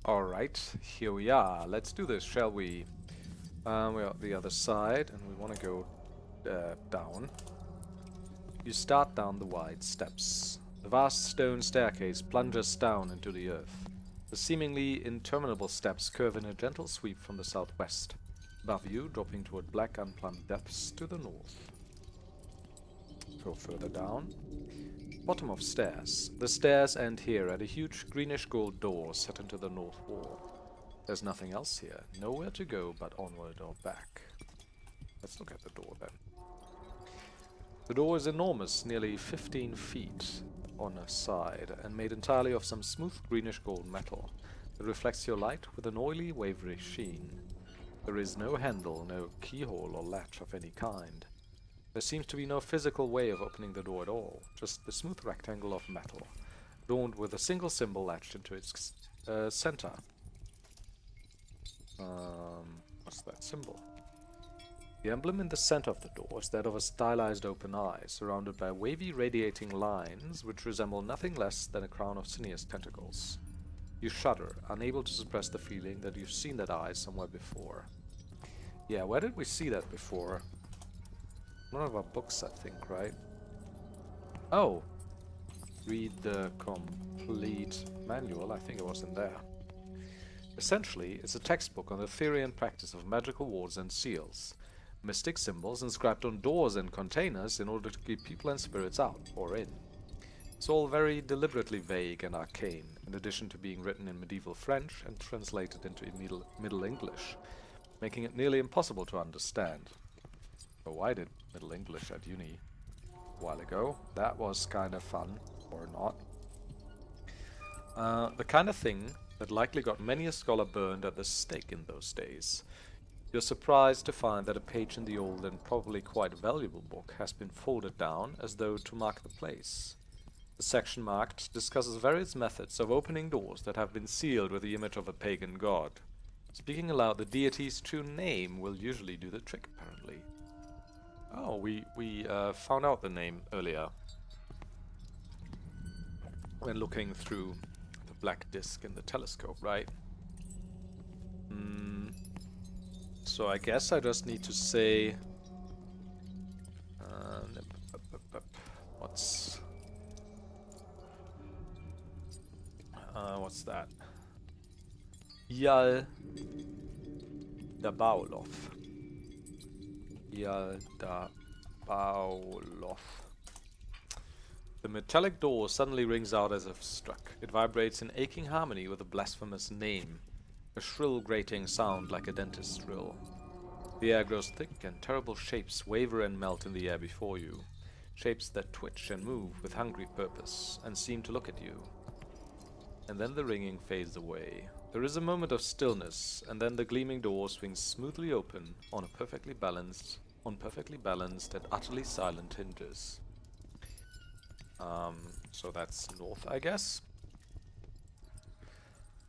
Alright, here we are. Let's do this, shall we? We're at the other side, and we want to go down. You start down the wide steps. The vast stone staircase plunges down into the earth. The seemingly interminable steps curve in a gentle sweep from the southwest, above you dropping toward black unplumbed depths to the north. Go further down. Bottom of stairs. The stairs end here at a huge greenish gold door set into the north wall. There's nothing else here. Nowhere to go but onward or back. Let's look at the door then. The door is enormous, nearly 15 feet on a side, and made entirely of some smooth greenish gold metal that reflects your light with an oily, wavery sheen. There is no handle, no keyhole or latch of any kind. There seems to be no physical way of opening the door at all, just the smooth rectangle of metal, adorned with a single symbol latched into its center. What's that symbol? The emblem in the center of the door is that of a stylized open eye, surrounded by wavy radiating lines which resemble nothing less than a crown of sinuous tentacles. You shudder, unable to suppress the feeling that you've seen that eye somewhere before. Yeah, where did we see that before? One of our books, I think, right? Oh! Read the complete manual. I think it was in there. Essentially, it's a textbook on the theory and practice of magical wards and seals. Mystic symbols inscribed on doors and containers in order to keep people and spirits out, or in. It's all very deliberately vague and arcane, in addition to being written in medieval French and translated into Middle English, making it nearly impossible to understand. Oh, I did Middle English at uni a while ago. That was kind of fun, or not. The kind of thing that likely got many a scholar burned at the stake in those days. You're surprised to find that a page in the old and probably quite valuable book has been folded down as though to mark the place. The section marked discusses various methods of opening doors that have been sealed with the image of a pagan god. Speaking aloud the deity's true name will usually do the trick, apparently. Oh, we found out the name earlier when looking through the black disc in the telescope, right? So I guess I just need to say what's that? Yal da Baolof. Yalda Baolof. The metallic door suddenly rings out as if struck. It vibrates in aching harmony with the blasphemous name, a shrill grating sound like a dentist's drill. The air grows thick and terrible shapes waver and melt in the air before you, shapes that twitch and move with hungry purpose and seem to look at you. And then the ringing fades away. There is a moment of stillness, and then the gleaming door swings smoothly open on perfectly balanced and utterly silent hinges. So that's north, I guess.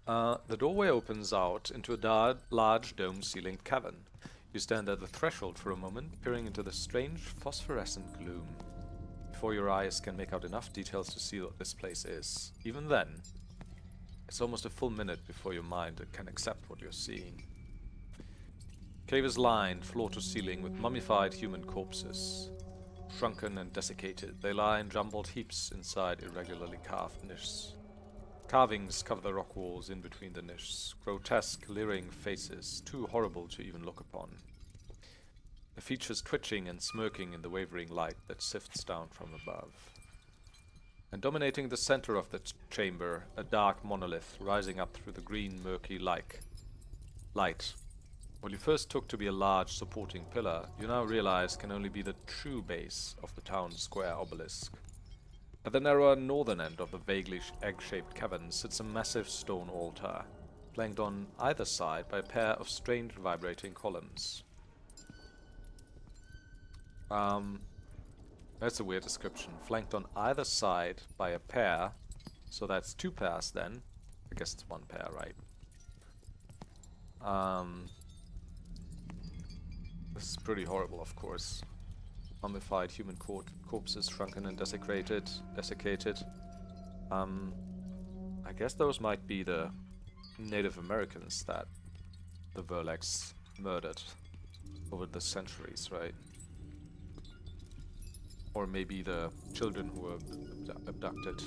The doorway opens out into a large dome-ceilinged cavern. You stand at the threshold for a moment, peering into the strange phosphorescent gloom, before your eyes can make out enough details to see what this place is. Even then, it's almost a full minute before your mind can accept what you're seeing. Cave is lined, floor to ceiling, with mummified human corpses. Shrunken and desiccated, they lie in jumbled heaps inside irregularly carved niches. Carvings cover the rock walls in between the niches, grotesque, leering faces, too horrible to even look upon. The features twitching and smirking in the wavering light that sifts down from above. And dominating the center of the chamber, a dark monolith rising up through the green, murky light. What you first took to be a large supporting pillar, you now realize can only be the true base of the town square obelisk. At the narrower northern end of the vaguely egg-shaped cavern sits a massive stone altar, flanked on either side by a pair of strange vibrating columns. That's a weird description. Flanked on either side by a pair, so that's two pairs then. I guess it's one pair, right? This is pretty horrible, of course. Mummified human corpses, shrunken and desiccated. I guess those might be the Native Americans that the Verlex murdered over the centuries, right? Or maybe the children who were abducted.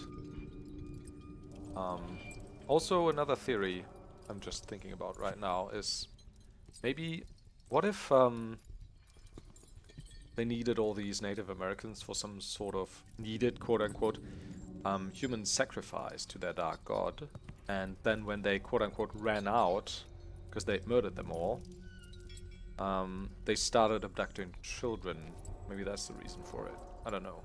Also, another theory I'm just thinking about right now is maybe what if they needed all these Native Americans for some sort of needed, quote-unquote, human sacrifice to their dark god, and then when they, quote-unquote, ran out, because they murdered them all, they started abducting children. Maybe that's the reason for it. I don't know.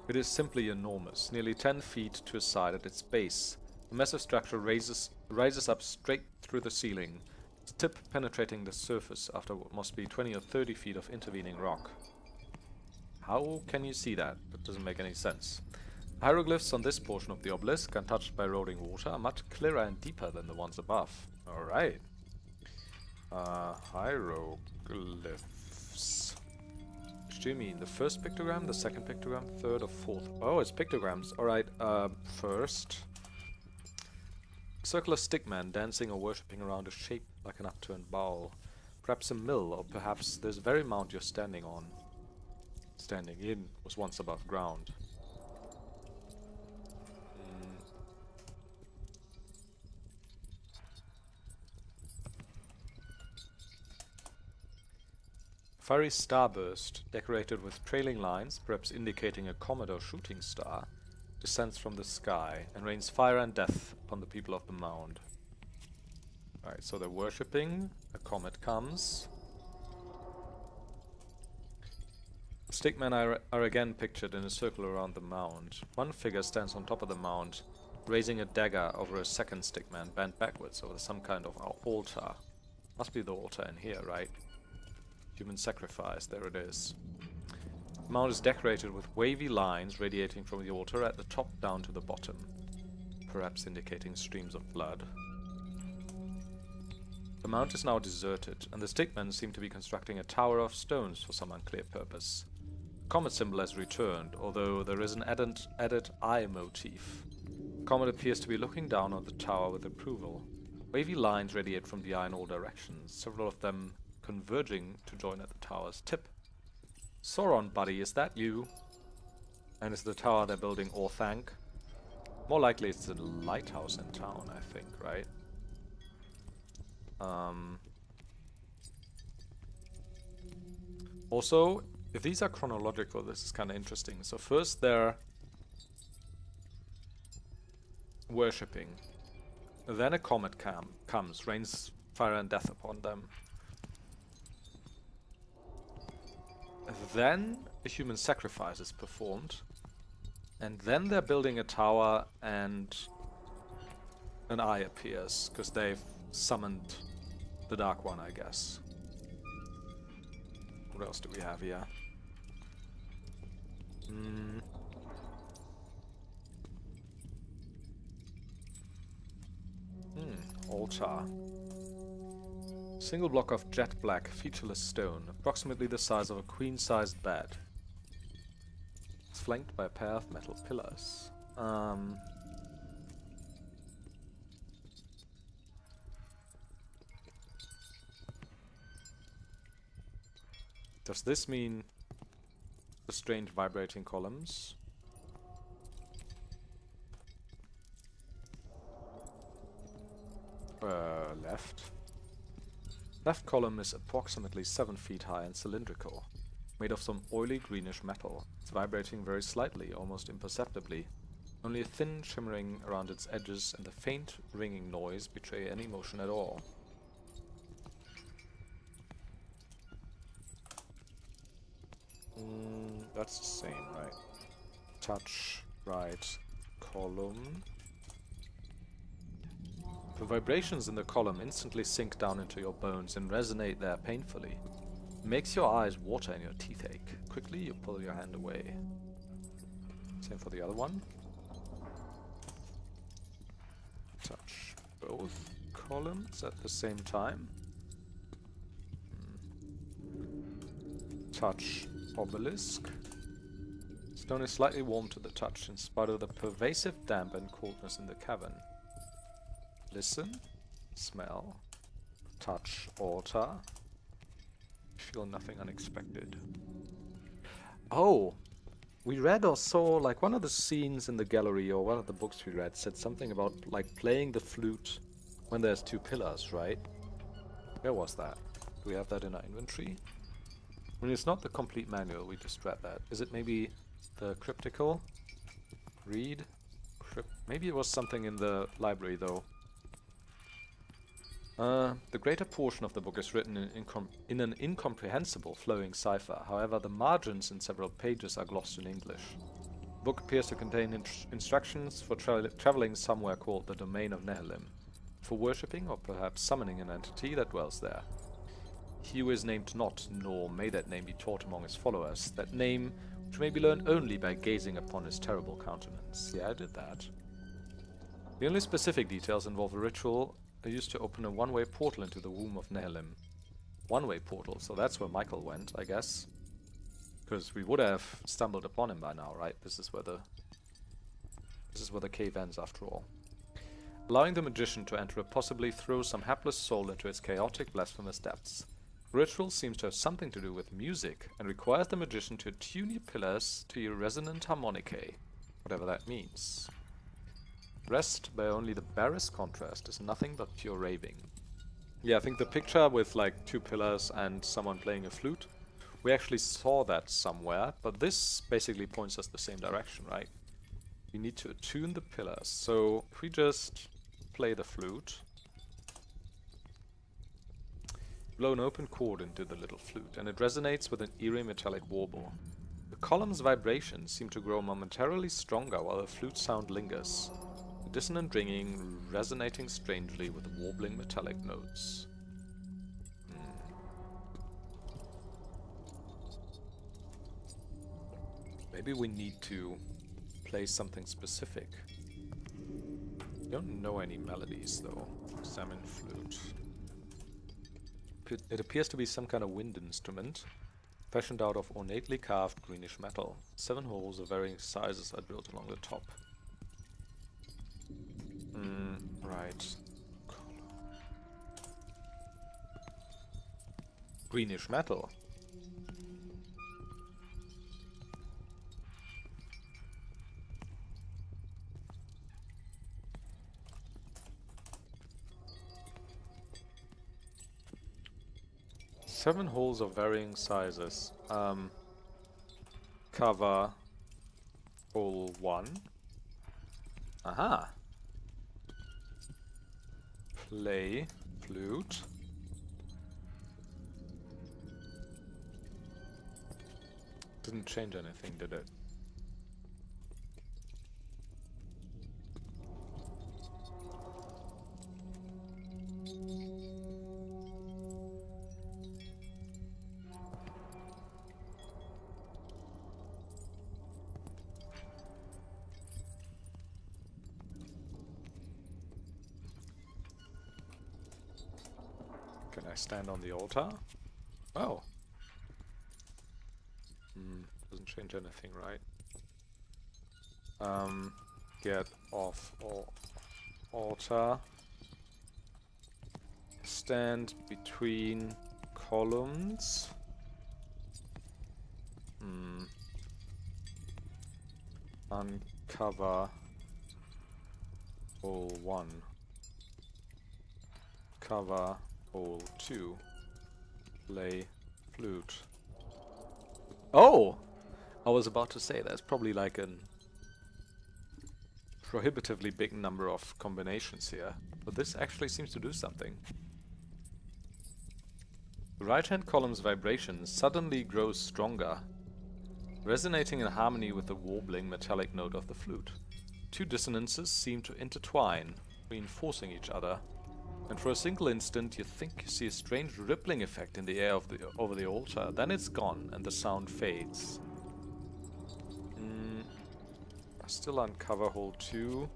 It is simply enormous, nearly 10 feet to a side at its base. The massive structure rises up straight through the ceiling, its tip penetrating the surface after what must be 20 or 30 feet of intervening rock. How can you see that? That doesn't make any sense. Hieroglyphs on this portion of the obelisk, untouched by eroding water, are much clearer and deeper than the ones above. Alright. Hieroglyphs. Which do you mean? The first pictogram, the second pictogram, third or fourth? Oh, it's pictograms. Alright, first. Circular stickman dancing or worshipping around a shape like an upturned bowl. Perhaps a mill, or perhaps this very mount you're standing on. Standing in was once above ground. Fiery starburst, decorated with trailing lines, perhaps indicating a comet or shooting star, descends from the sky and rains fire and death upon the people of the mound. Alright, so they're worshipping, a comet comes. The stickmen are again pictured in a circle around the mound. One figure stands on top of the mound, raising a dagger over a second stickman bent backwards over some kind of altar. Must be the altar in here, right? Human sacrifice, there it is. The mound is decorated with wavy lines radiating from the altar at the top down to the bottom, perhaps indicating streams of blood. The mound is now deserted, and the stickmen seem to be constructing a tower of stones for some unclear purpose. The comet symbol has returned, although there is an added eye motif. The comet appears to be looking down on the tower with approval. Wavy lines radiate from the eye in all directions, several of them converging to join at the tower's tip. Sauron, buddy, is that you? And is the tower they're building Orthanc? More likely it's a lighthouse in town, I think, right? Also, if these are chronological, this is kind of interesting. So first they're worshipping. Then a comet comes, rains fire and death upon them. Then a human sacrifice is performed. And then they're building a tower and an eye appears, because they've summoned the Dark One, I guess. What else do we have here? Altar. Single block of jet black, featureless stone, approximately the size of a queen-sized bed. It's flanked by a pair of metal pillars. Does this mean the strange vibrating columns? Left. Left column is approximately 7 feet high and cylindrical, made of some oily greenish metal. It's vibrating very slightly, almost imperceptibly. Only a thin shimmering around its edges and the faint ringing noise betray any motion at all. That's the same, right? Touch right column. The vibrations in the column instantly sink down into your bones and resonate there painfully. It makes your eyes water and your teeth ache. Quickly, you pull your hand away. Same for the other one. Touch both columns at the same time. Touch obelisk. Stone is slightly warm to the touch in spite of the pervasive damp and coldness in the cavern. Listen, smell, touch altar. Feel nothing unexpected. Oh! We read or saw, like, one of the scenes in the gallery, or one of the books we read, said something about, like, playing the flute when there's 2 pillars, right? Where was that? Do we have that in our inventory? I mean, it's not the complete manual, we just read that. Is it maybe the cryptical? Read? Maybe it was something in the library, though. The greater portion of the book is written in an incomprehensible flowing cipher. However, the margins in several pages are glossed in English. The book appears to contain instructions for traveling somewhere called the Domain of Nehelim, for worshipping or perhaps summoning an entity that dwells there. He who is named not, nor may that name be taught among his followers, that name which may be learned only by gazing upon his terrible countenance. Yeah, I did that. The only specific details involve a ritual used to open a one-way portal into the womb of Nehelim. One-way portal, so that's where Michael went, I guess. Because we would have stumbled upon him by now, right? This is where the cave ends, after all. Allowing the magician to enter it possibly throws some hapless soul into its chaotic, blasphemous depths. The ritual seems to have something to do with music, and requires the magician to attune your pillars to your resonant harmonicae, whatever that means. Rest by only the barest contrast is nothing but pure raving. Yeah, I think the picture with like 2 pillars and someone playing a flute, we actually saw that somewhere, but this basically points us the same direction, right? We need to attune the pillars. So if we just play the flute, blow an open chord into the little flute, and it resonates with an eerie metallic warble. The column's vibrations seem to grow momentarily stronger while the flute sound lingers. Dissonant ringing resonating strangely with warbling metallic notes. Maybe we need to play something specific. Don't know any melodies though. Examine flute. It appears to be some kind of wind instrument, fashioned out of ornately carved greenish metal. 7 holes of varying sizes are drilled along the top. Right. Greenish metal. Seven holes of varying sizes. Cover hole 1. Aha. Play flute. Didn't change anything, did it? Can I stand on the altar? Oh. Doesn't change anything, right? Get off altar. Stand between columns. Uncover hole 1. Cover hole 2. Play flute. Oh! I was about to say there's probably like a prohibitively big number of combinations here, but this actually seems to do something. The right-hand column's vibration suddenly grows stronger, resonating in harmony with the warbling metallic note of the flute. 2 dissonances seem to intertwine, reinforcing each other, and for a single instant you think you see a strange rippling effect in the air over the altar. Then it's gone and the sound fades. Still uncover hole 2,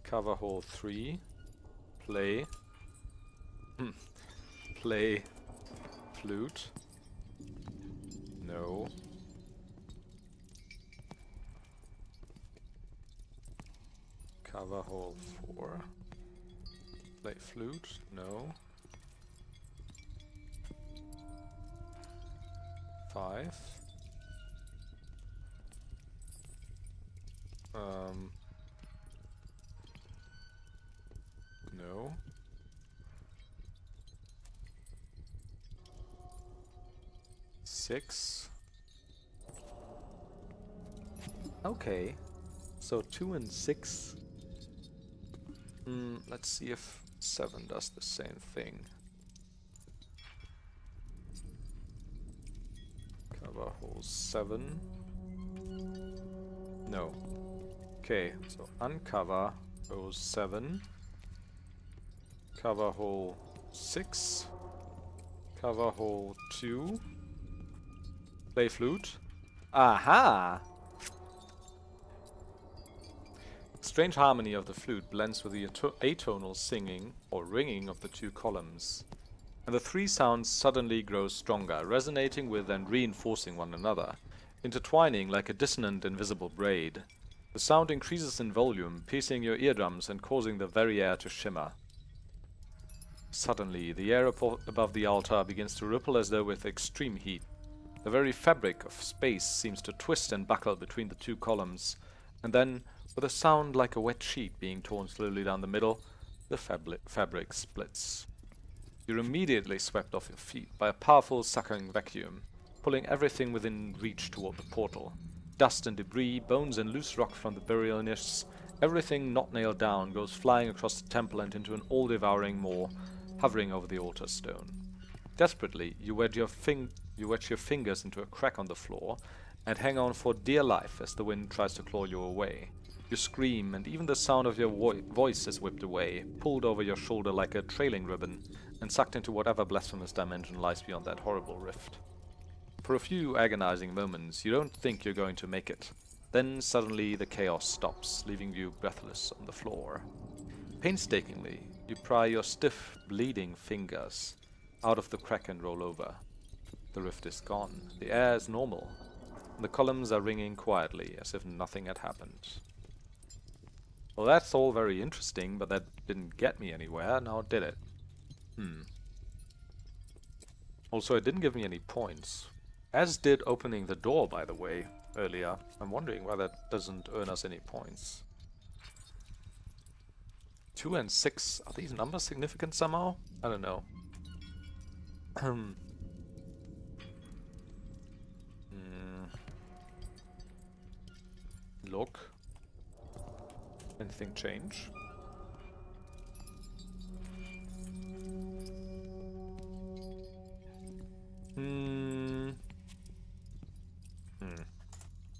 cover hole 3, play, play flute, no, Cover hole 4. Play flute? No. 5. No. Six. Okay. So 2 and 6. Let's see if 7 does the same thing. Cover hole 7. No. Okay, so uncover hole 7. Cover hole 6. Cover hole 2. Play flute. Aha! Strange harmony of the flute blends with the atonal singing or ringing of the 2 columns. And the 3 sounds suddenly grow stronger, resonating with and reinforcing one another, intertwining like a dissonant invisible braid. The sound increases in volume, piercing your eardrums and causing the very air to shimmer. Suddenly, the air above the altar begins to ripple as though with extreme heat. The very fabric of space seems to twist and buckle between the 2 columns, and then, with a sound like a wet sheet being torn slowly down the middle, the fabric splits. You're immediately swept off your feet by a powerful sucking vacuum, pulling everything within reach toward the portal. Dust and debris, bones and loose rock from the burial niches, everything not nailed down goes flying across the temple and into an all-devouring maw, hovering over the altar stone. Desperately, you wedge your fingers into a crack on the floor and hang on for dear life as the wind tries to claw you away. You scream, and even the sound of your voice is whipped away, pulled over your shoulder like a trailing ribbon, and sucked into whatever blasphemous dimension lies beyond that horrible rift. For a few agonizing moments, you don't think you're going to make it. Then suddenly the chaos stops, leaving you breathless on the floor. Painstakingly, you pry your stiff, bleeding fingers out of the crack and roll over. The rift is gone, the air is normal, and the columns are ringing quietly as if nothing had happened. Well, that's all very interesting, but that didn't get me anywhere, now did it? Also, it didn't give me any points. As did opening the door, by the way, earlier. I'm wondering why that doesn't earn us any points. 2 and 6, are these numbers significant somehow? I don't know. Look. Anything change?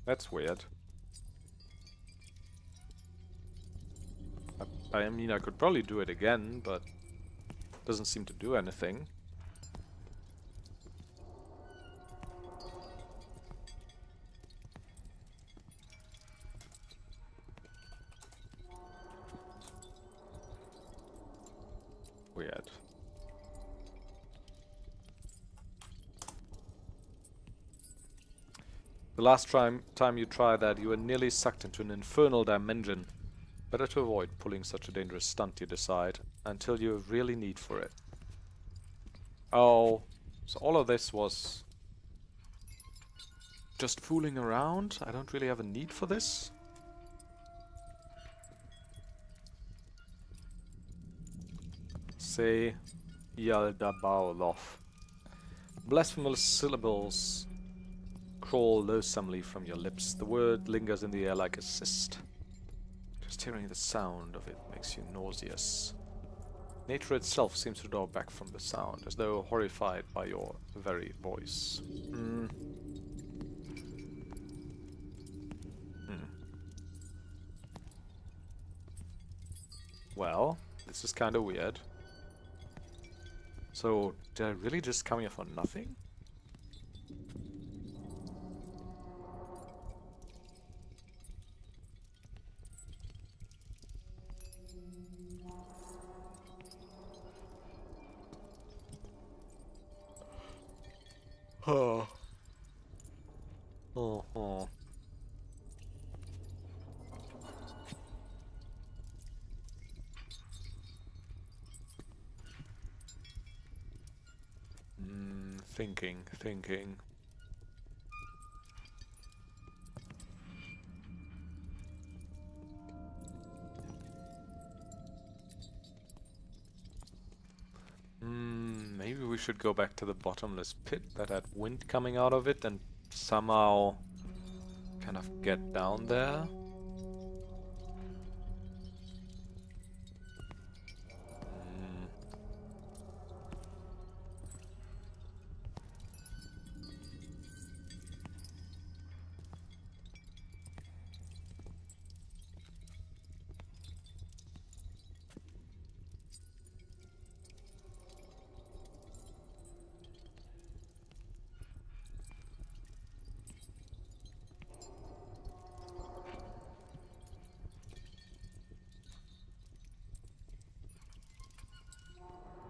That's weird. I mean, I could probably do it again, but it doesn't seem to do anything. Weird. The last time you try that, you were nearly sucked into an infernal dimension. Better to avoid pulling such a dangerous stunt, you decide, until you have really need for it. Oh, so all of this was just fooling around? I don't really have a need for this? Say Yaldabaoloth. Blasphemous syllables crawl loathsomely from your lips. The word lingers in the air like a cyst. Just hearing the sound of it makes you nauseous. Nature itself seems to draw back from the sound, as though horrified by your very voice. Well, this is kind of weird. So, did I really just come here for nothing? Oh. Oh. Thinking. Maybe we should go back to the bottomless pit that had wind coming out of it and somehow kind of get down there.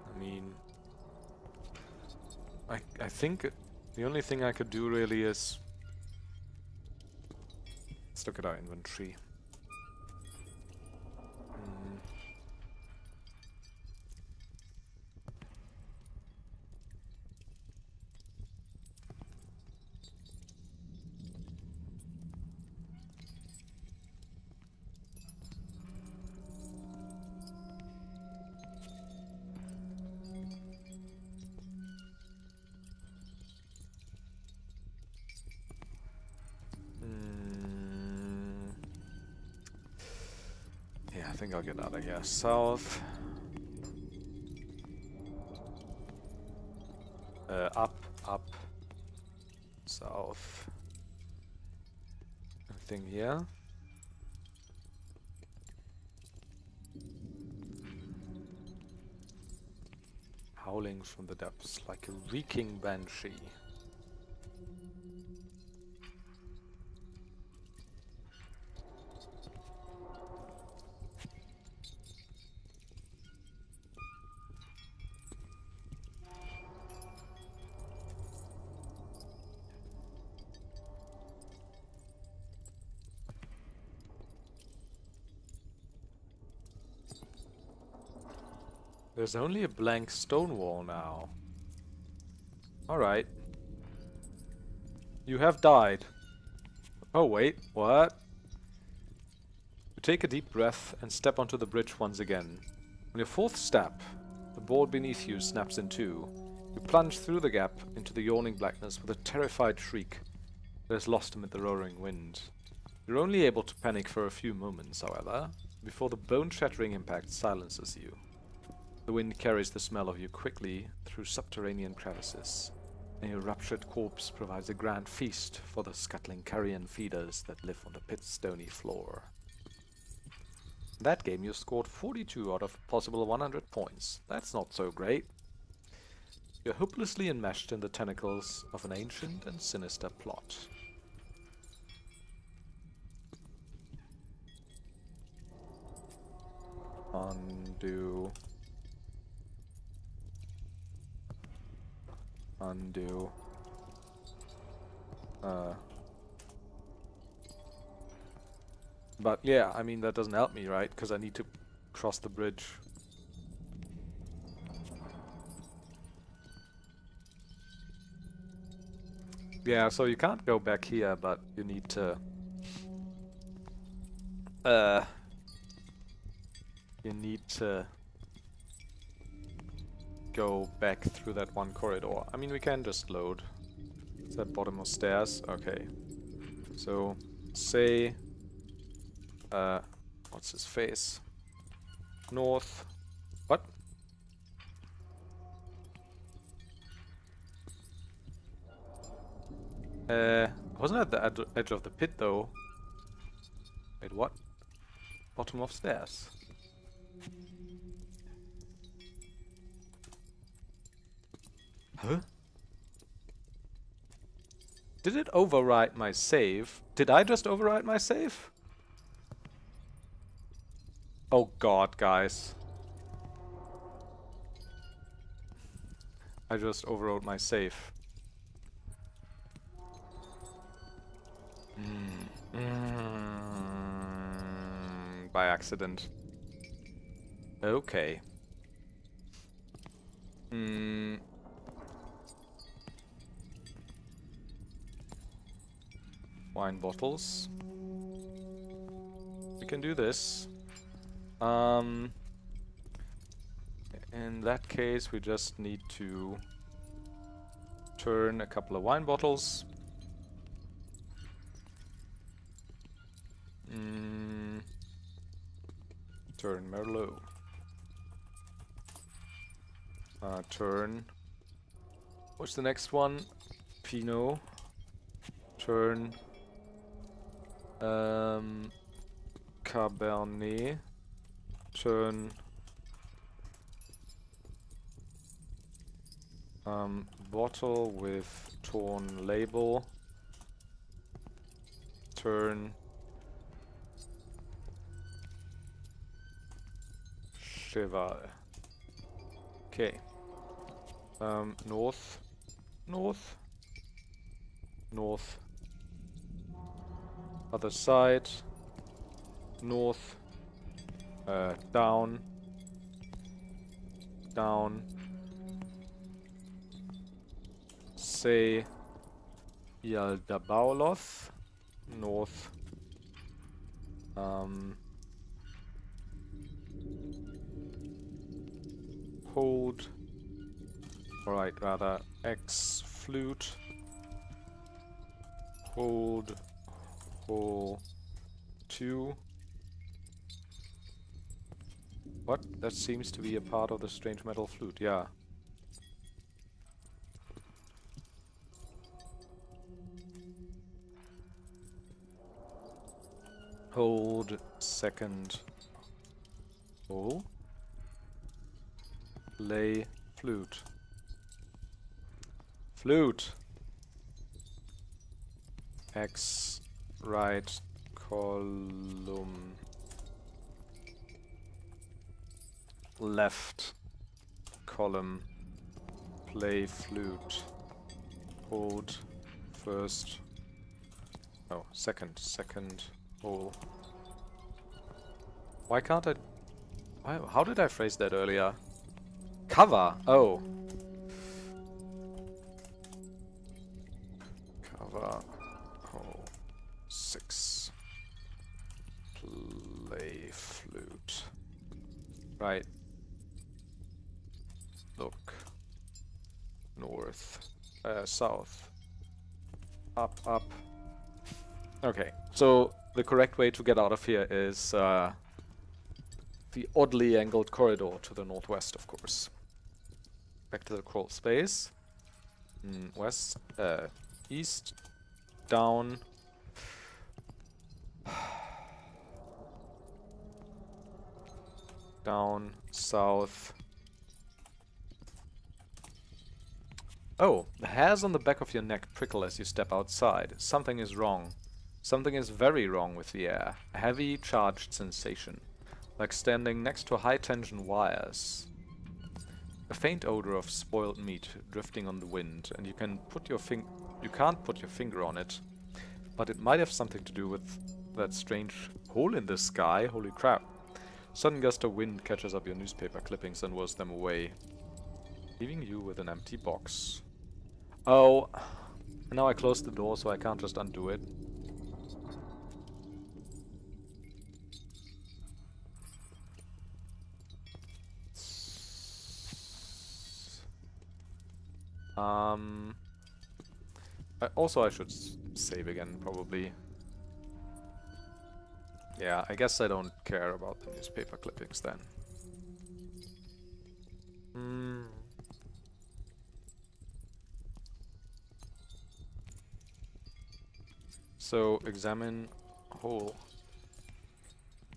I mean, I think the only thing I could do really is... Let's look at our inventory. Yeah, I think I'll get out of here. South. Up. South. Anything here? Howling from the depths like a reeking banshee. There's only a blank stone wall now. Alright. You have died. Oh wait, what? You take a deep breath and step onto the bridge once again. On your fourth step, the board beneath you snaps in two. You plunge through the gap into the yawning blackness with a terrified shriek that is lost amid the roaring wind. You're only able to panic for a few moments, however, before the bone-shattering impact silences you. The wind carries the smell of you quickly through subterranean crevices, and your ruptured corpse provides a grand feast for the scuttling carrion feeders that live on the pit's stony floor. In that game you scored 42 out of possible 100 points. That's not so great. You're hopelessly enmeshed in the tentacles of an ancient and sinister plot. Undo. But yeah, I mean that doesn't help me, right? Because I need to cross the bridge. Yeah, so you can't go back here, but you need to... You need to go back through that one corridor. I mean, we can just load. Is that bottom of stairs? Okay. So, say... what's his face? North. What? Wasn't at the edge of the pit though. Wait, what? Bottom of stairs. Huh? Did it overwrite my save? Did I just overwrite my save? Oh god, guys. I just overwrote my save. By accident. Okay. wine bottles. We can do this. In that case, we just need to turn a couple of wine bottles. Turn Merlot. Turn. What's the next one? Pinot. Turn. Cabernet. Turn. Bottle with torn label. Turn. Cheval. Okay. North. North. North. Other side. North. Down. Down. Say Yaldabauloth. North. Hold. Alright, rather X flute. Hold. Hole 2. What? That seems to be a part of the strange metal flute, yeah. Hold second hole. Play flute. Flute. X right column. Left column. Play flute. Hold first. Oh, second hole. Why can't I? How did I phrase that earlier? Cover. Oh. Cover. Hole 6. Play flute. Right. Look. North. South. Up, up. Okay, so the correct way to get out of here is the oddly angled corridor to the northwest, of course. Back to the crawl space. West, east, down. Down, south. Oh, the hairs on the back of your neck prickle as you step outside. Something is wrong. Something is very wrong with the air. A heavy, charged sensation. Like standing next to high-tension wires. A faint odor of spoiled meat drifting on the wind, and you can't put your finger on it. But it might have something to do with that strange hole in the sky. Holy crap. Sudden gust of wind catches up your newspaper clippings and whirls them away, leaving you with an empty box. Oh, now I closed the door, so I can't just undo it. I should save again, probably. Yeah, I guess I don't care about the newspaper clippings then. So, examine hole.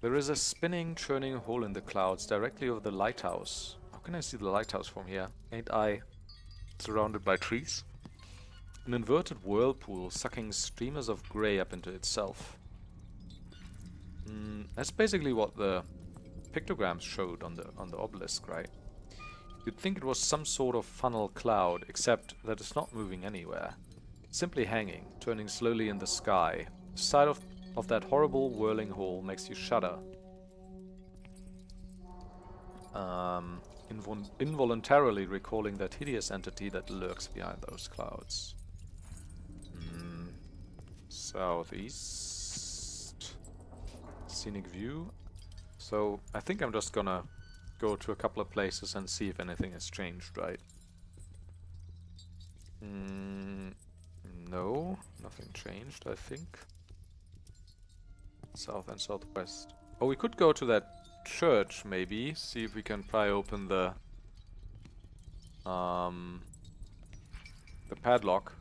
There is a spinning, churning hole in the clouds directly over the lighthouse. How can I see the lighthouse from here? Ain't I surrounded by trees? An inverted whirlpool sucking streamers of grey up into itself. That's basically what the pictograms showed on the obelisk, right? You'd think it was some sort of funnel cloud, except that it's not moving anywhere. Simply hanging, turning slowly in the sky. The sight of that horrible whirling hole makes you shudder. Involuntarily recalling that hideous entity that lurks behind those clouds. Southeast. Scenic view. So I think I'm just gonna go to a couple of places and see if anything has changed, right? No, nothing changed, I think. South and southwest. Oh, we could go to that church, maybe. See if we can pry open the padlock.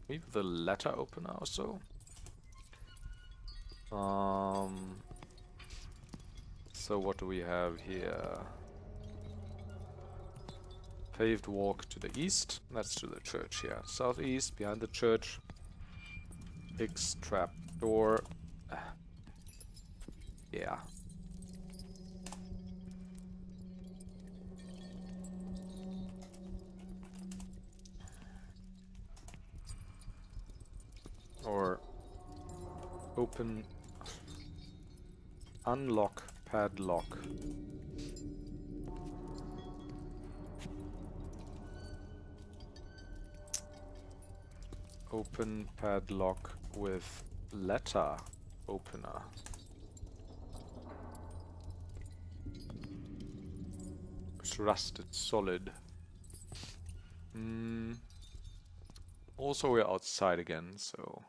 Maybe the letter opener also. So what do we have here? Paved walk to the east. That's to the church here. Southeast, behind the church. X trap door. Yeah. Or open, unlock padlock. Open padlock with letter opener. It's rusted solid. Also, we're outside again, so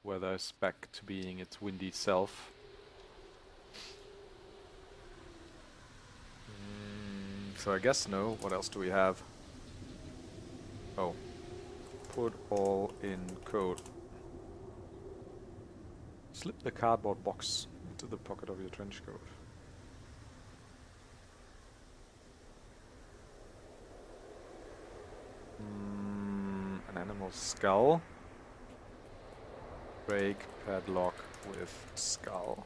weather is back to being its windy self. So I guess no. What else do we have? Oh. Put all in code. Slip the cardboard box into the pocket of your trench coat. An animal skull. Break padlock with skull.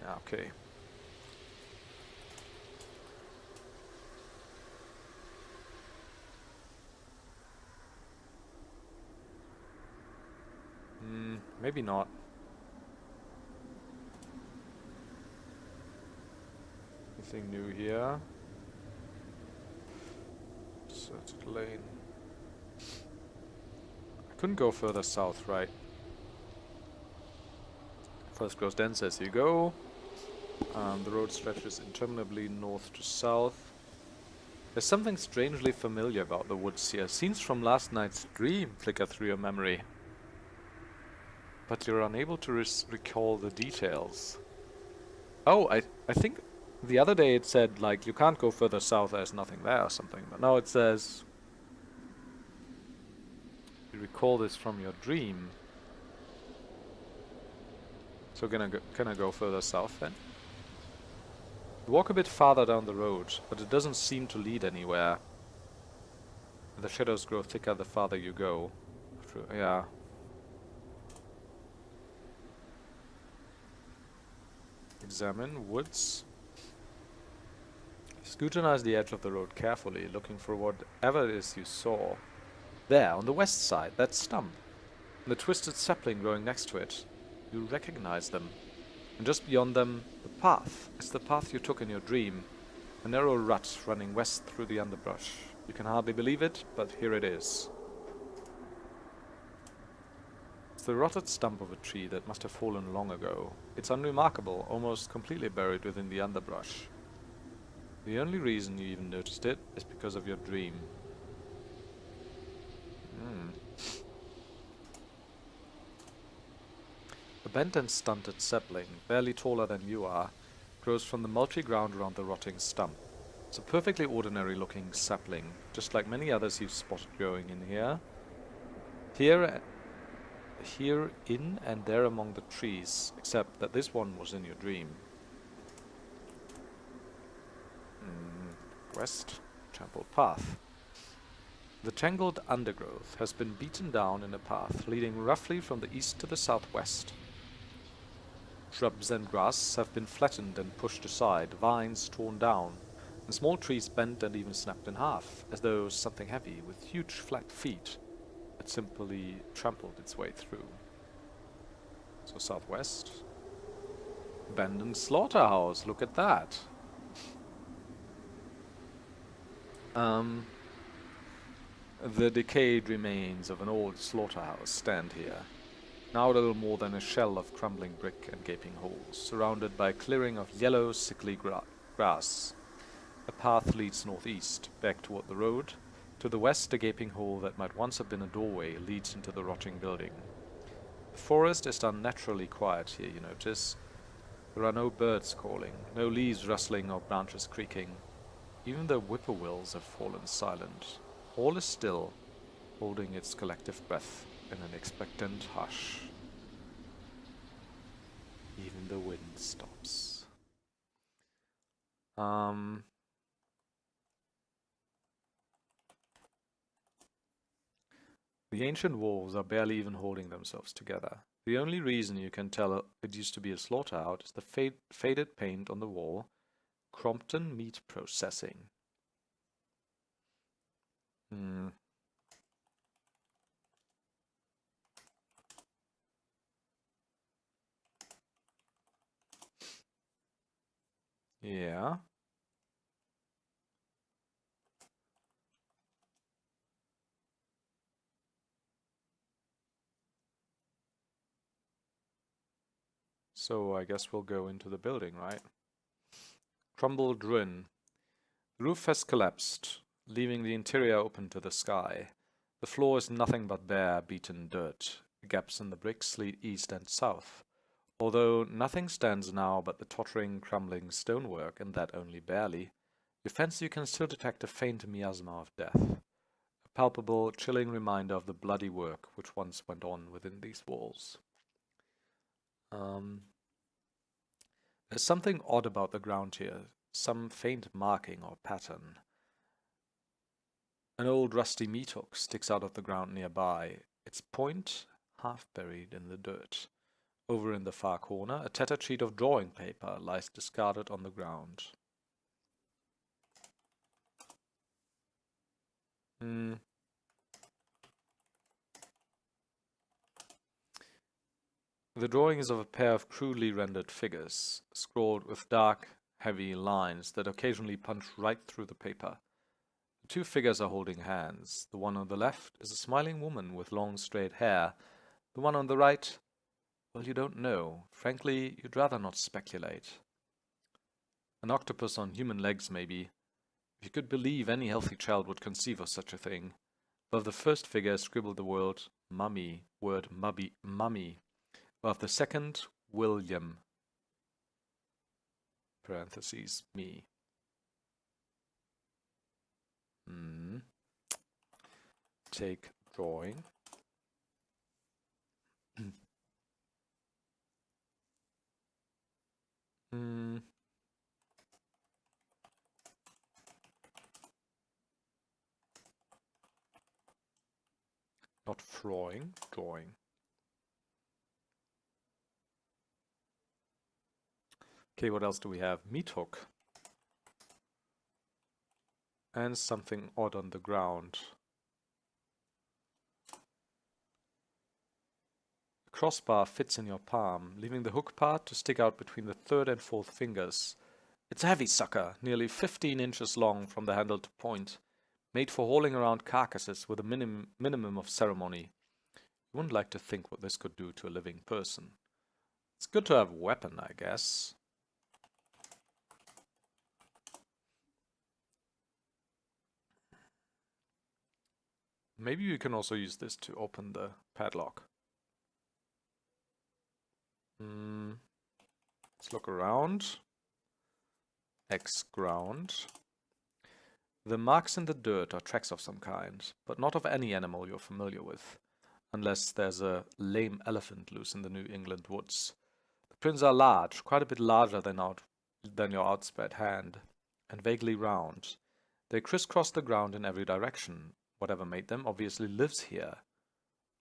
Yeah, okay. Maybe not. Anything new here? Deserted lane. I couldn't go further south, right? Forest grows dense as you go. The road stretches interminably north to south. There's something strangely familiar about the woods here. Scenes from last night's dream flicker through your memory. But you're unable to recall the details. Oh, I think the other day it said, like, you can't go further south, there's nothing there or something. But now it says, you recall this from your dream. So can I go further south then? You walk a bit farther down the road, but it doesn't seem to lead anywhere. The shadows grow thicker the farther you go. Yeah. Examine woods. Scrutinize the edge of the road carefully, looking for whatever it is you saw. There, on the west side, that stump. And the twisted sapling growing next to it. You recognize them. And just beyond them, the path. It's the path you took in your dream. A narrow rut running west through the underbrush. You can hardly believe it, but here it is. It's the rotted stump of a tree that must have fallen long ago. It's unremarkable, almost completely buried within the underbrush. The only reason you even noticed it is because of your dream. A bent and stunted sapling, barely taller than you are, grows from the mulchy ground around the rotting stump. It's a perfectly ordinary looking sapling, just like many others you've spotted growing in here. Here in and there among the trees, except that this one was in your dream. West, trampled path. The tangled undergrowth has been beaten down in a path leading roughly from the east to the southwest. Shrubs and grass have been flattened and pushed aside, vines torn down, and small trees bent and even snapped in half, as though something heavy with huge flat feet had simply trampled its way through. So southwest. Abandoned slaughterhouse, look at that. The decayed remains of an old slaughterhouse stand here, now little more than a shell of crumbling brick and gaping holes, surrounded by a clearing of yellow, sickly grass. A path leads northeast, back toward the road. To the west, a gaping hole that might once have been a doorway leads into the rotting building. The forest is unnaturally quiet here, you notice. There are no birds calling, no leaves rustling or branches creaking. Even the whippoorwills have fallen silent. All is still, holding its collective breath in an expectant hush. Even the wind stops. The ancient walls are barely even holding themselves together. The only reason you can tell it used to be a slaughterhouse is the faded paint on the wall. Crompton Meat Processing. Yeah. So I guess we'll go into the building, right? Crumbled ruin. The roof has collapsed, leaving the interior open to the sky. The floor is nothing but bare, beaten dirt. Gaps in the bricks lead east and south. Although nothing stands now but the tottering, crumbling stonework, and that only barely, you fancy you can still detect a faint miasma of death. A palpable, chilling reminder of the bloody work which once went on within these walls. There's something odd about the ground here, some faint marking or pattern. An old rusty meat hook sticks out of the ground nearby, its point half buried in the dirt. Over in the far corner, a tattered sheet of drawing paper lies discarded on the ground. The drawing is of a pair of crudely rendered figures, scrawled with dark, heavy lines that occasionally punch right through the paper. The two figures are holding hands. The one on the left is a smiling woman with long straight hair. The one on the right, well, you don't know. Frankly, you'd rather not speculate. An octopus on human legs, maybe. If you could believe any healthy child would conceive of such a thing. Above the first figure is scribbled the word mummy, mummy. Above the second, William. Parentheses, me. Take drawing. Not drawing, drawing. Okay, what else do we have? Meat hook. And something odd on the ground. The crossbar fits in your palm, leaving the hook part to stick out between the third and fourth fingers. It's a heavy sucker, nearly 15 inches long from the handle to point, made for hauling around carcasses with a minimum of ceremony. You wouldn't like to think what this could do to a living person. It's good to have a weapon, I guess. Maybe you can also use this to open the padlock. Let's look around. X ground. The marks in the dirt are tracks of some kind, but not of any animal you're familiar with, unless there's a lame elephant loose in the New England woods. The prints are large, quite a bit larger than your outspread hand, and vaguely round. They crisscross the ground in every direction. Whatever made them obviously lives here,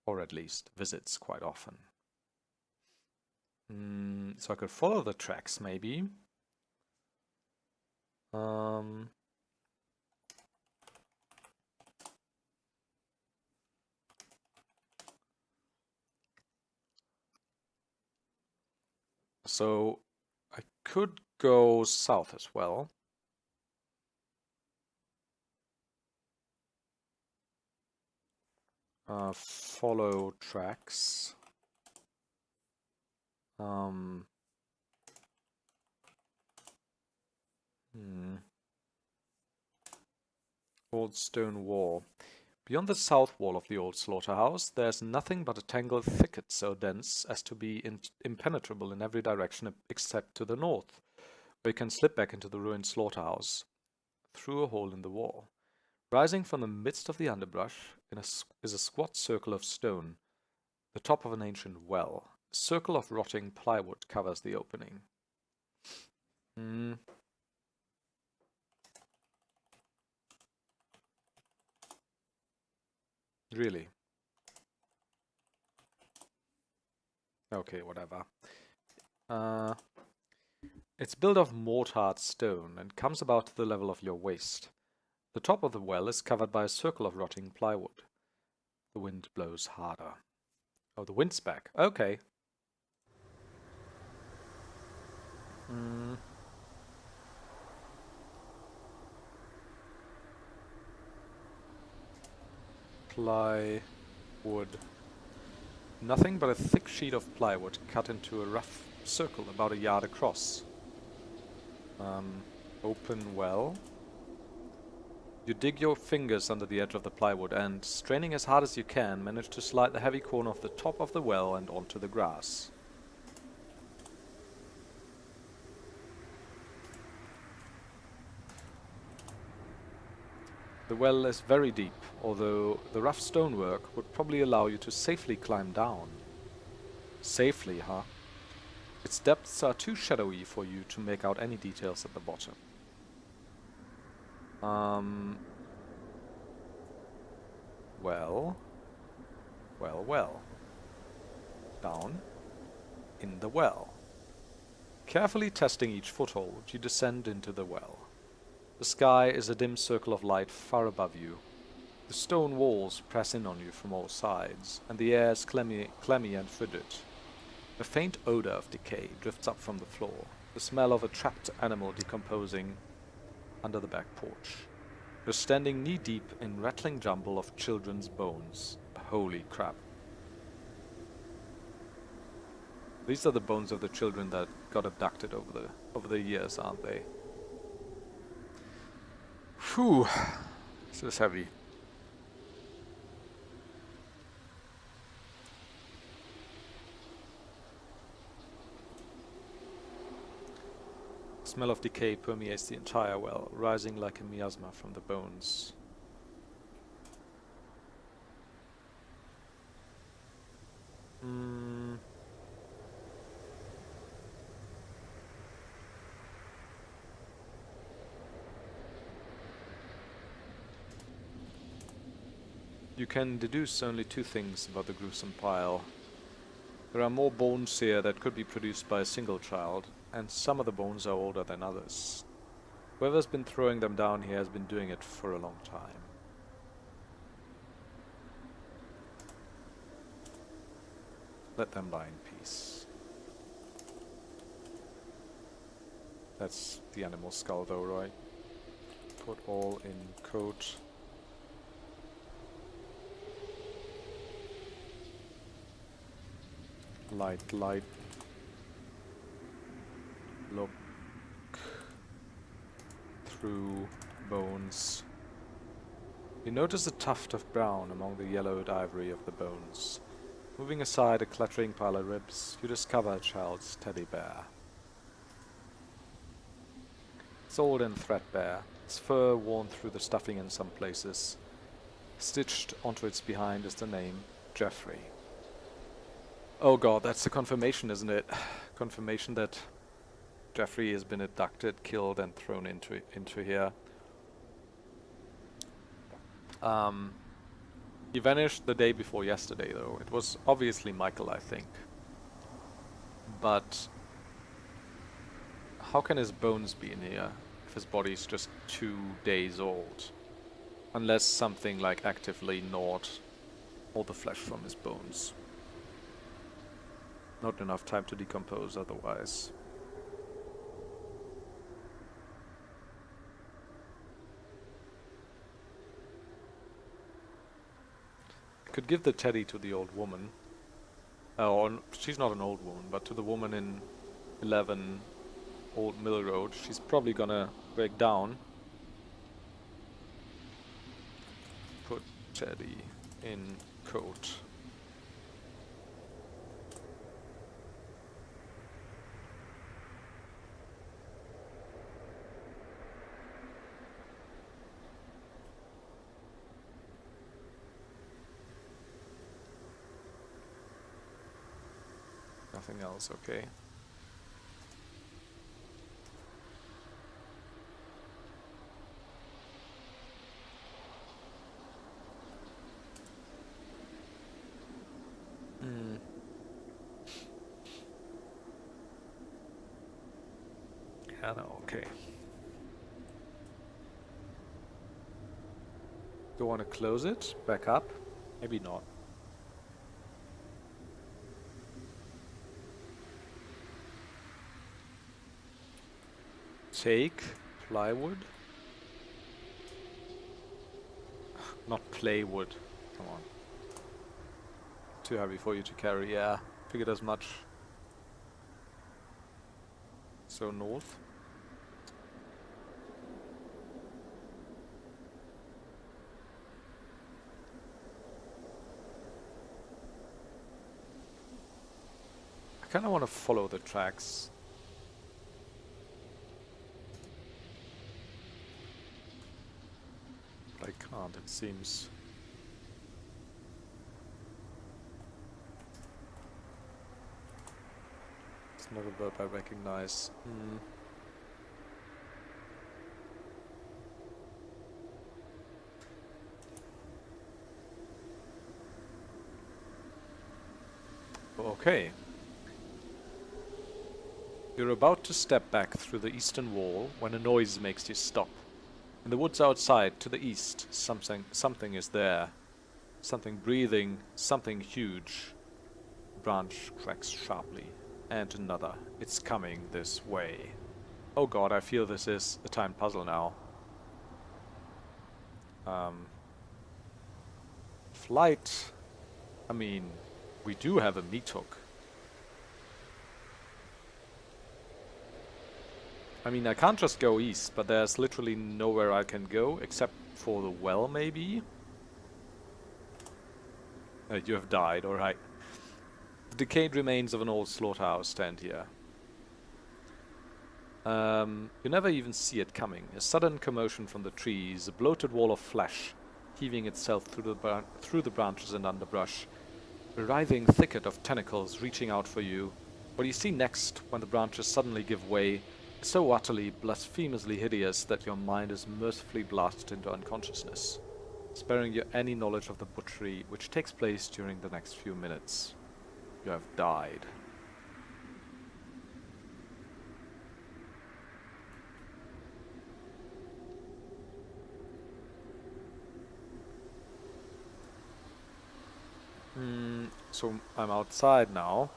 or at least visits quite often. So I could follow the tracks, maybe. So I could go south as well. Follow tracks. Old stone wall. Beyond the south wall of the old slaughterhouse, there's nothing but a tangled thicket so dense as to be impenetrable in every direction except to the north, where you can slip back into the ruined slaughterhouse through a hole in the wall. Rising from the midst of the underbrush is a squat circle of stone, the top of an ancient well. A circle of rotting plywood covers the opening. Really? Okay, whatever. It's built of mortared stone and comes about to the level of your waist. The top of the well is covered by a circle of rotting plywood. The wind blows harder. Oh, the wind's back. Okay. Plywood. Nothing but a thick sheet of plywood cut into a rough circle about a yard across. Open well. You dig your fingers under the edge of the plywood and, straining as hard as you can, manage to slide the heavy corner of the top of the well and onto the grass. The well is very deep, although the rough stonework would probably allow you to safely climb down. Safely, huh? Its depths are too shadowy for you to make out any details at the bottom. Well. Down. In the well. Carefully testing each foothold, you descend into the well. The sky is a dim circle of light far above you. The stone walls press in on you from all sides, and the air is clammy and frigid. A faint odor of decay drifts up from the floor, the smell of a trapped animal decomposing under the back porch. You're standing knee-deep in rattling jumble of children's bones. Holy crap. These are the bones of the children that got abducted over the years, aren't they? Whew. This is heavy. The smell of decay permeates the entire well, rising like a miasma from the bones. You can deduce only two things about the gruesome pile. There are more bones here that could be produced by a single child, and some of the bones are older than others. Whoever's been throwing them down here has been doing it for a long time. Let them lie in peace. That's the animal skull though, right? Put all in coat. Light. Look through bones. You notice a tuft of brown among the yellowed ivory of the bones. Moving aside a clattering pile of ribs, you discover a child's teddy bear. It's old and threadbare, its fur worn through the stuffing in some places. Stitched onto its behind is the name Jeffrey. Oh god, that's the confirmation, isn't it? Confirmation that Jeffrey has been abducted, killed, and thrown into here. He vanished the day before yesterday, though. It was obviously Michael, I think. But how can his bones be in here if his body's just 2 days old? Unless something like actively gnawed all the flesh from his bones. Not enough time to decompose otherwise. could give the teddy to the old woman. Or she's not an old woman, but to the woman in 11 Old Mill Road. She's probably gonna break down. Put teddy in coat. Nothing else, okay. Yeah, no, okay. Do you want to close it? Back up? Maybe not. Take plywood. Not playwood. Come on. Too heavy for you to carry, yeah. Figured as much. So north. I kinda wanna follow the tracks. But I can't, it seems. It's not a bird I recognize. Okay. You're about to step back through the eastern wall when a noise makes you stop. In the woods outside, to the east, something is there. Something breathing, something huge. A branch cracks sharply. And another. It's coming this way. Oh god, I feel this is a timed puzzle now. Flight. I mean, we do have a meat hook. I mean, I can't just go east, but there's literally nowhere I can go except for the well, maybe? You have died, alright. The decayed remains of an old slaughterhouse stand here. You never even see it coming. A sudden commotion from the trees, a bloated wall of flesh heaving itself through the branches and underbrush. A writhing thicket of tentacles reaching out for you. What you see next, when the branches suddenly give way, is so utterly, blasphemously hideous that your mind is mercifully blasted into unconsciousness, sparing you any knowledge of the butchery which takes place during the next few minutes. You have died. So I'm outside now.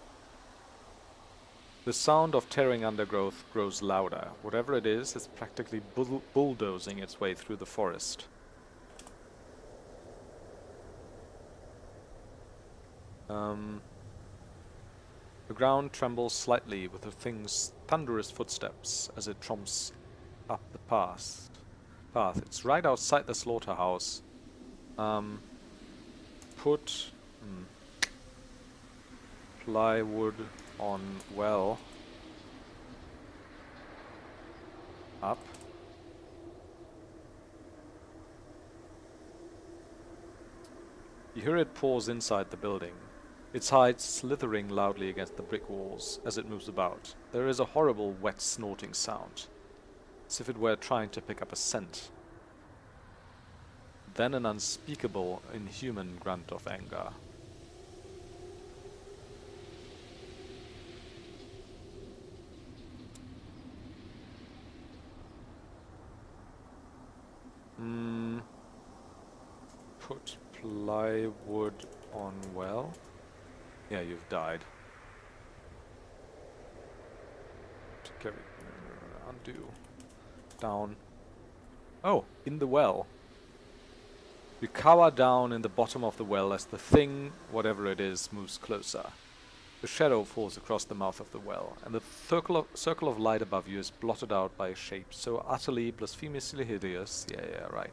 The sound of tearing undergrowth grows louder. Whatever it is, it's practically bulldozing its way through the forest. The ground trembles slightly with the thing's thunderous footsteps as it tromps up the path. It's right outside the slaughterhouse. Put plywood on well. Up. You hear it pause inside the building, its hide slithering loudly against the brick walls as it moves about. There is a horrible wet snorting sound, as if it were trying to pick up a scent. Then an unspeakable, inhuman grunt of anger. Put plywood on well. Yeah, you've died. Undo. Down. Oh, in the well. You cower down in the bottom of the well as the thing, whatever it is, moves closer. The shadow falls across the mouth of the well, and the circle of light above you is blotted out by a shape so utterly blasphemously hideous. Yeah, right.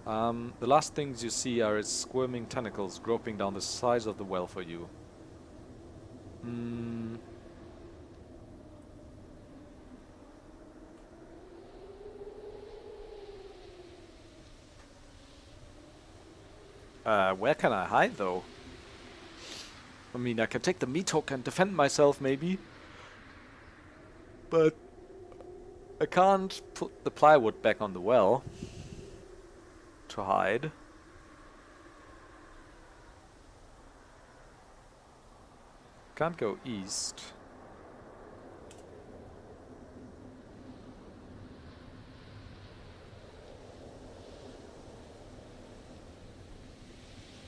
The last things you see are its squirming tentacles groping down the sides of the well for you. Where can I hide, though? I mean, I can take the meat hook and defend myself, maybe. But I can't put the plywood back on the well to hide. Can't go east.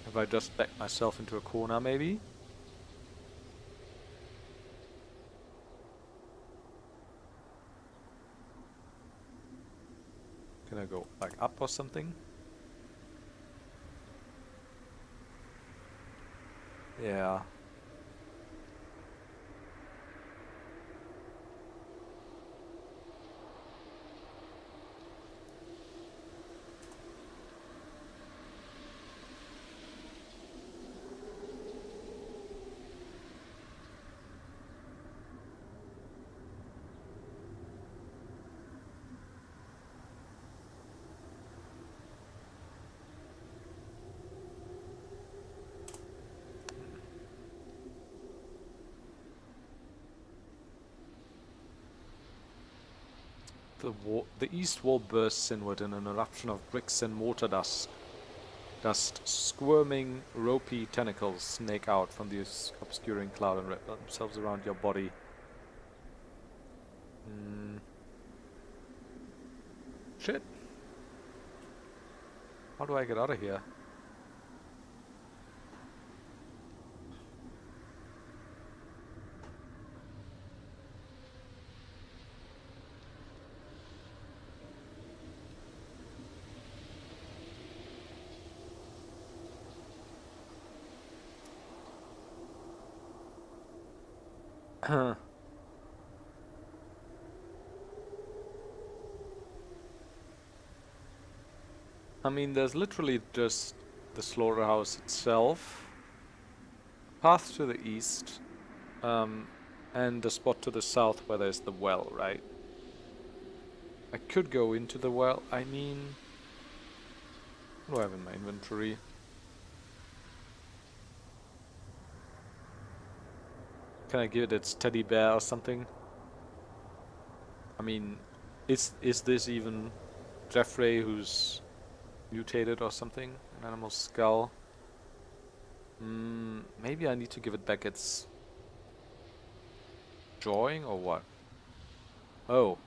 Have I just backed myself into a corner, maybe? Can I go like up or something? Yeah. The east wall bursts inward in an eruption of bricks and mortar dust. Squirming, ropey tentacles snake out from the obscuring cloud and wrap themselves around your body. Shit. How do I get out of here? I mean, there's literally just the slaughterhouse itself, path to the east, and the spot to the south where there's the well, right? I could go into the well. I mean, what do I have in my inventory? Can I give it its teddy bear or something? I mean, is this even Jeffrey who's mutated or something? An animal skull? Maybe I need to give it back its drawing or what? Oh.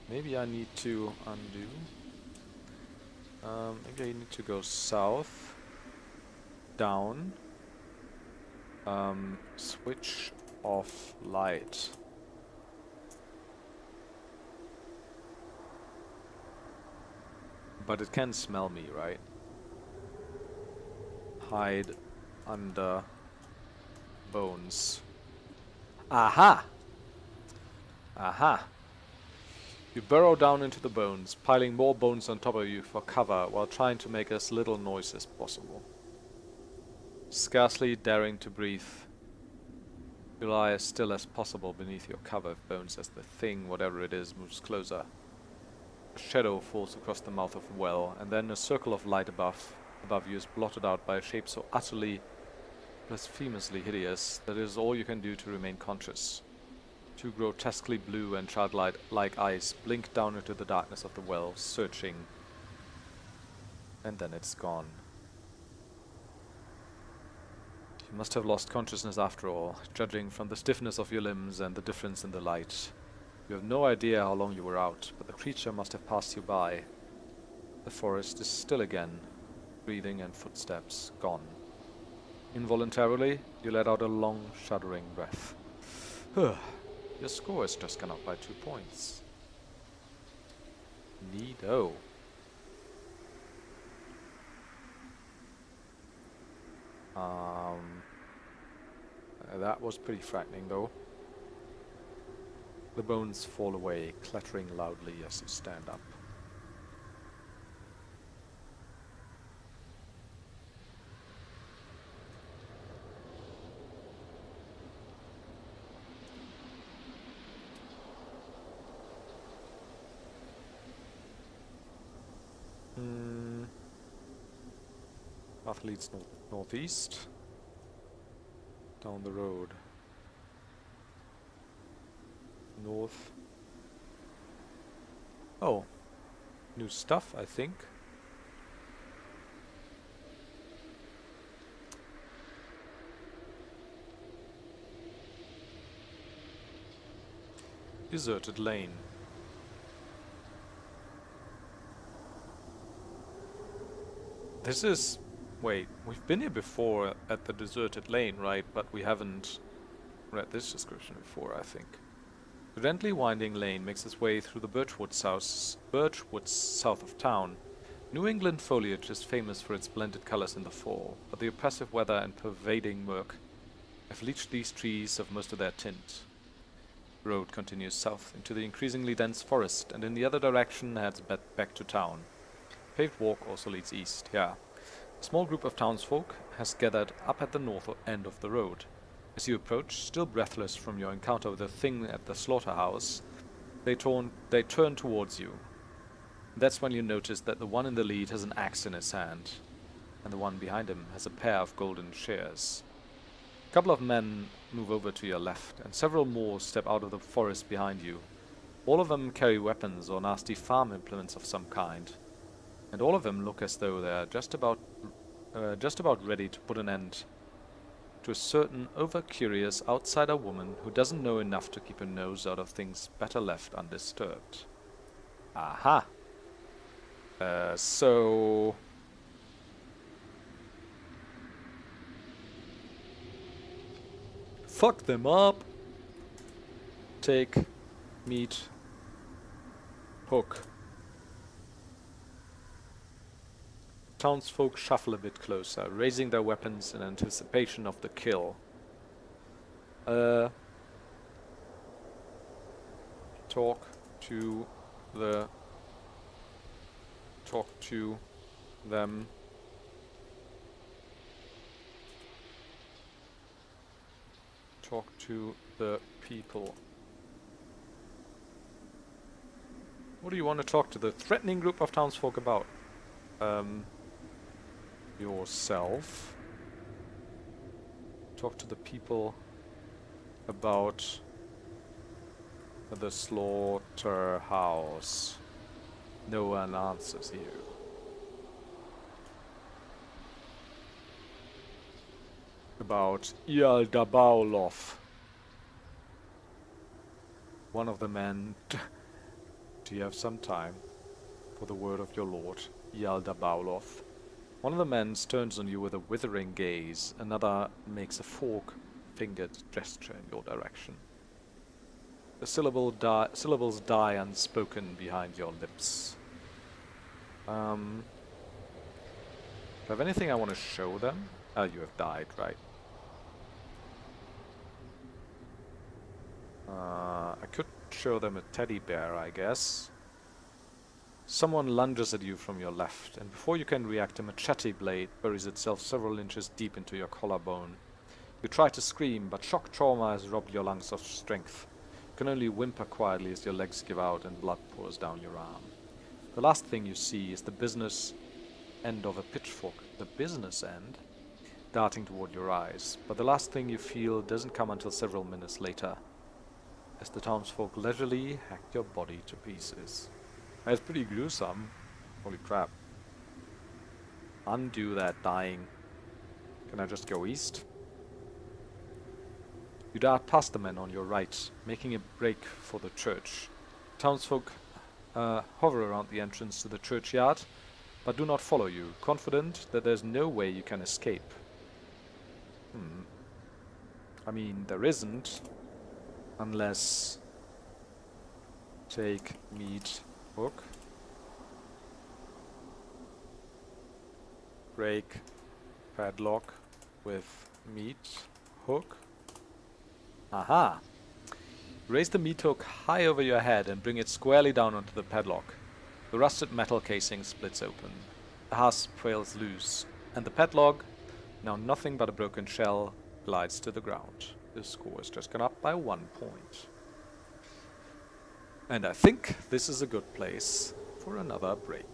Maybe I need to undo. Maybe I need to go south. Down. Switch off light. But it can smell me, right? Hide under bones. Aha! Aha! You burrow down into the bones, piling more bones on top of you for cover while trying to make as little noise as possible. Scarcely daring to breathe, you lie as still as possible beneath your cover of bones as the thing, whatever it is, moves closer. A shadow falls across the mouth of the well, and then a circle of light above you is blotted out by a shape so utterly, blasphemously hideous that it is all you can do to remain conscious. Two grotesquely blue and childlike eyes blink down into the darkness of the well, searching. And then it's gone. You must have lost consciousness after all, judging from the stiffness of your limbs and the difference in the light. You have no idea how long you were out, but the creature must have passed you by. The forest is still again, breathing and footsteps gone. Involuntarily, you let out a long, shuddering breath. Your score has just gone up by 2 points. Neato. That was pretty frightening, though. The bones fall away, clattering loudly as you stand up. Path leads northeast. Down the road. North. Oh. New stuff, I think. Deserted lane. This is... Wait, we've been here before at the deserted lane, right? But we haven't read this description before, I think. The gently winding lane makes its way through the birchwoods south of town. New England foliage is famous for its blended colors in the fall, but the oppressive weather and pervading murk have leached these trees of most of their tint. The road continues south into the increasingly dense forest, and in the other direction heads back to town. Paved walk also leads east, yeah. A small group of townsfolk has gathered up at the north end of the road. As you approach, still breathless from your encounter with the thing at the slaughterhouse, they turn towards you. That's when you notice that the one in the lead has an axe in his hand, and the one behind him has a pair of golden shears. A couple of men move over to your left, and several more step out of the forest behind you. All of them carry weapons or nasty farm implements of some kind, and all of them look as though they are just about ready to put an end to a certain over-curious outsider woman who doesn't know enough to keep her nose out of things better left undisturbed. Aha! So... Fuck them up! Take, meat, hook. Townsfolk shuffle a bit closer, raising their weapons in anticipation of the kill. Talk to them. Talk to the people. What do you want to talk to the threatening group of townsfolk about? Yourself. Talk to the people about the slaughterhouse. No one answers you. About Yaldabaoth. One of the men. Do you have some time for the word of your lord, Yaldabaoth? One of the men turns on you with a withering gaze. Another makes a fork-fingered gesture in your direction. The syllables die unspoken behind your lips. Do I have anything I want to show them? Oh, you have died, right? I could show them a teddy bear, I guess. Someone lunges at you from your left, and before you can react, a machete blade buries itself several inches deep into your collarbone. You try to scream, but shock trauma has robbed your lungs of strength. You can only whimper quietly as your legs give out and blood pours down your arm. The last thing you see is the business end of a pitchfork. The business end? Darting toward your eyes. But the last thing you feel doesn't come until several minutes later, as the townsfolk leisurely hack your body to pieces. That's pretty gruesome. Holy crap. Undo that dying. Can I just go east? You dart past the men on your right, making a break for the church. Townsfolk hover around the entrance to the churchyard, but do not follow you, confident that there's no way you can escape. I mean, there isn't, unless... Take meat hook. Break padlock. with meat hook. Aha! Raise the meat hook high over your head and bring it squarely down onto the padlock. The rusted metal casing splits open. The hasp fails loose, and the padlock, now nothing but a broken shell, glides to the ground. The score has just gone up by 1 point. And I think this is a good place for another break.